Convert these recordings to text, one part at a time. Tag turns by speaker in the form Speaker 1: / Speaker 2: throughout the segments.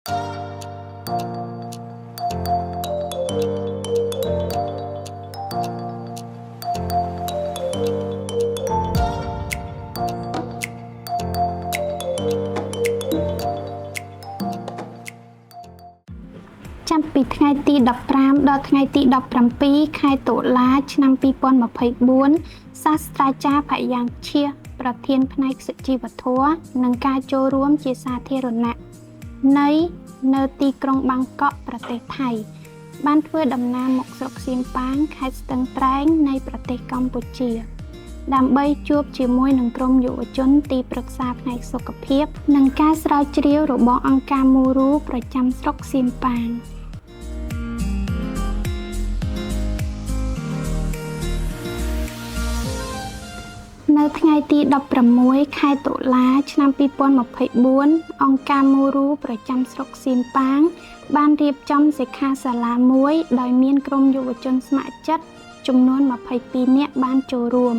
Speaker 1: ចាំពីថ្ងៃទី15ដល់ថ្ងៃទី17ខែតុលាឆ្នាំ2024សាស្ត្រាចារ្យភយ៉ាងឈៀសប្រធានផ្នែកសុជីវធម៌និងការចូលរួមជាសាធារណៈនៅទីក្រុងបាងកកប្រទេសថៃបានធ្វើដំណើរមកស្រុកសៀមប៉ាងខេត្តស្ទឹងត្រែងនៃប្រទេសកម្ពុជាដើម្បីជួបជាមួយនឹងក្រុមយុវជនទីប្រឹក្សាផ្នែកសុខភាពនិងការស្រាវជ្រាវរបស់អង្គការមូរូប្រចាំស្រុកសៀមប៉ាងនៅថ្ងៃទី16ខែតុលាឆ្នាំ2024អង្គការមូរូប្រចាំស្រុកសៀមប៉ាងបានរៀបចំសិក្ខាសាលាមួយដោយមានក្រុមយុវជនស្ម័គ្រចិត្តចំនួន22នាក់បានចូលរួម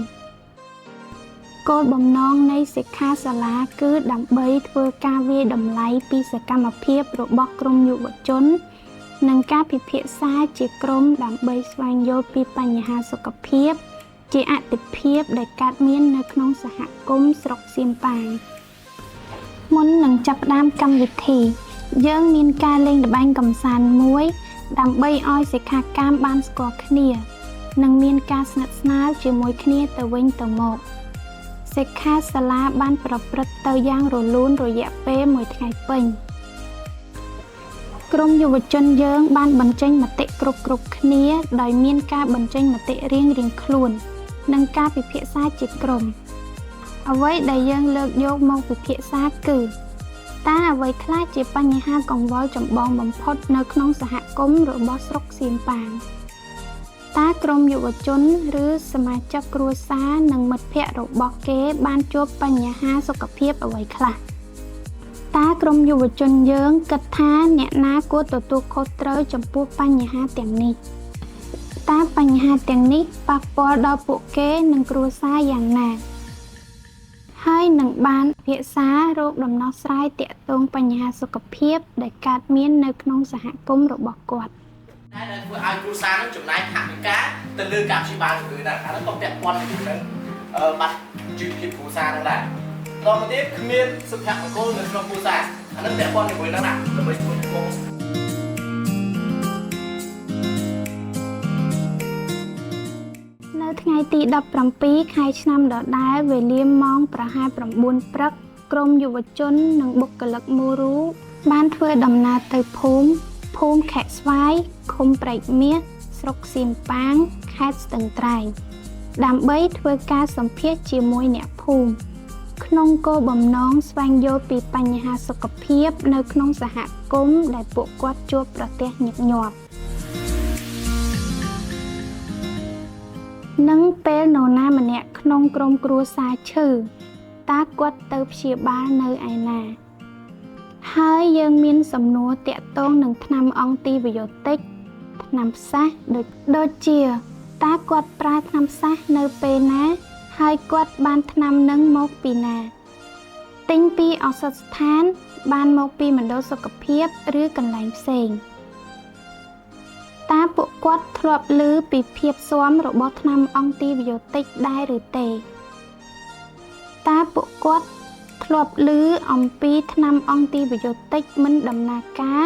Speaker 1: គោលបំណងនៃសិក្ខាសាលាគឺដើម្បីធ្វើការវាយតម្លៃពីសកម្មភាពរបស់ក្រុមយុវជននិងការពិភាក្សាជាក្រុមដើម្បីស្វែងយល់ពីបញ្ហាសុខភាពជាអាទិភាពដែលកើតមាននៅក្នុងសហគមន៍ស្រុកសៀមប៉ាងមុននឹងចាប់ផ្ដើមកម្មវិធីយើងមានការលេងល្បែងកម្សាន្តមួយដើម្បីឲ្យសិក្ខាកាមបានស្គាល់គ្នានិងមានការស្និទ្ធស្នាលជាមួយគ្នាទៅវិញទៅមកសិក្ខាសាលាបានប្រព្រឹត្តទៅយ៉ាងរលូនរយៈពេល1ថ្ងៃពេញក្រុមយុវជនយើងបានបញ្ចេញមតិគ្រប់គ្នាដោយមានការបញ្ចេញមតិរៀងៗខ្លួននិងការពិភាក្សាជាក្រុមអ្វីដែលយើងលើកយកមកពិភាក្សាគឺតើអ្វីខ្លះជាបញ្ហាកង្វល់ចម្បងបំផុតនៅក្នុងសហគមន៍របស់ស្រុកសៀមប៉ាងតើក្រុមយុវជនឬសមាជិកគ្រួសារនិងមិត្តភ័ក្តិរបស់គេបានជួបបញ្ហាសុខភាពអ្វីខ្លះតើក្រុមយុវជនយើងគិតថាអ្នកណាគួរទទួលខុសត្រូវចំពោះបញ្ហាទាំងនេះតើបញ្ហាទាំងនេះប៉ះពាល់ដល់ពួកគេនិងគ្រួសារយ៉ាងណាហើយនឹងបានពិភាក្សារោគដំណោះស្រាយទាក់ទងបញ្ហាសុខភាពដែលកើតមាននៅក្នុងសហគមន៍របស់គាត់
Speaker 2: ដែលធ្វើឲ្យគ្រួសារនឹងចំណាយថវិកាទៅលើការព្យាបាលជំងឺដែរអានោះក៏ពាក់ព័ន្ធនឹងបាត់ជីវភាពគ្រួសារនឹងដែរដល់មកទៀតគ្មានសុភមង្គលនៅក្នុងគ្រួសារអានោះពាក់ព័ន្ធជាមួយនឹងណាដើម្បីជួយគង
Speaker 1: នៅថ្ងៃទី17ខែឆ្នាំដដែលវេលាម៉ោងប្រហែល9ព្រឹកក្រុមយុវជននិងបុគ្គលិកមូរូបានធ្វើដំណើរទៅភូមិខេត្តស្វាយឃុំព្រែកមាសស្រុកសៀមប៉ាងខេត្តស្ទឹងត្រែងដើម្បីធ្វើការសម្ភាសន៍ជាមួយអ្នកភូមិក្នុងគោលបំណងស្វែងយល់ពីបញ្ហាសុខភាពនៅក្នុងសហគមន៍ដែលពួកគាត់ជួបប្រទះញឹកញាប់នឹងពេលនរណាម្នាក់ក្នុងក្រុមគ្រួសារឈឺតើគាត់ទៅព្យាបាលនៅឯណាហើយយើងមានសំណួរតាក់ទងនឹងថ្នាំអង់ទីវីយ៉ូទិកថ្នាំផ្សះដូចជាតើគាត់ប្រើថ្នាំផ្សះនៅពេលណាហើយគាត់បានថ្នាំនឹងមកពីណាទិញពីឱសថស្ថានបានមកពីមណ្ឌលសុខភាពឬកន្លែងផ្សេងតើពួកគាត់ធ្លាប់ឮពីភាពស៊ាំរបស់ថ្នាំអង់ទីវីយ៉ូទិកដែរឬទេតើពួកគាត់ធ្លាប់ឮអំពីថ្នាំអង់ទីវីយ៉ូទិកមិនដំណើរការ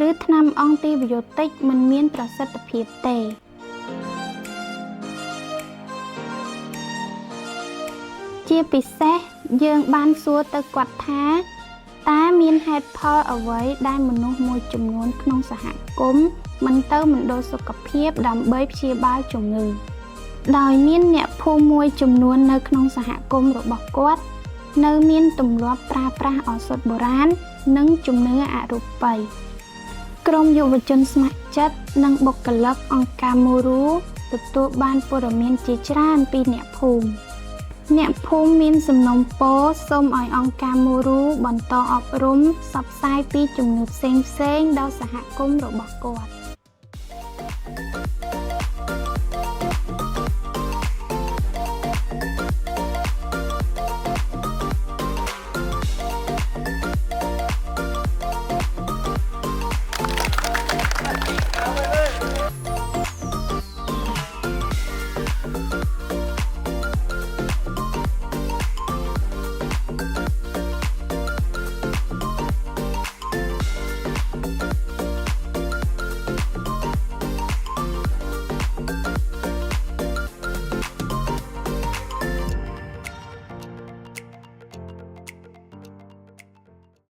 Speaker 1: ឬថ្នាំអង់ទីវីយ៉ូទិកមិនមានប្រសិទ្ធភាពទេជាពិសេសយើងបានសួរទៅគាត់ថាតើមានហេតុផលអ្វីដែលមនុស្សមួយចំនួនក្នុងសហគមន៍មិនទៅមណ្ឌលសុខភាពដើម្បីព្យាបាលជំងឺដោយមានអ្នកភូមិមួយចំនួននៅក្នុងសហគមន៍របស់គាត់នៅមានទម្លាប់ប្រើប្រាស់ឱសថបុរាណនិងជំនឿអរូបីក្រុមយុវជនស្ម័គ្រចិត្តនិងបុគ្គលិកអង្គការមូរូទទួលបានព័ត៌មានជាច្រើនពីអ្នកភូមិមានសំណូមពរសូមឲ្យអង្គការមូរូបន្តអប់រំផ្សព្វផ្សាយពីជំងឺផ្សេងៗដល់សហគមន៍របស់គាត់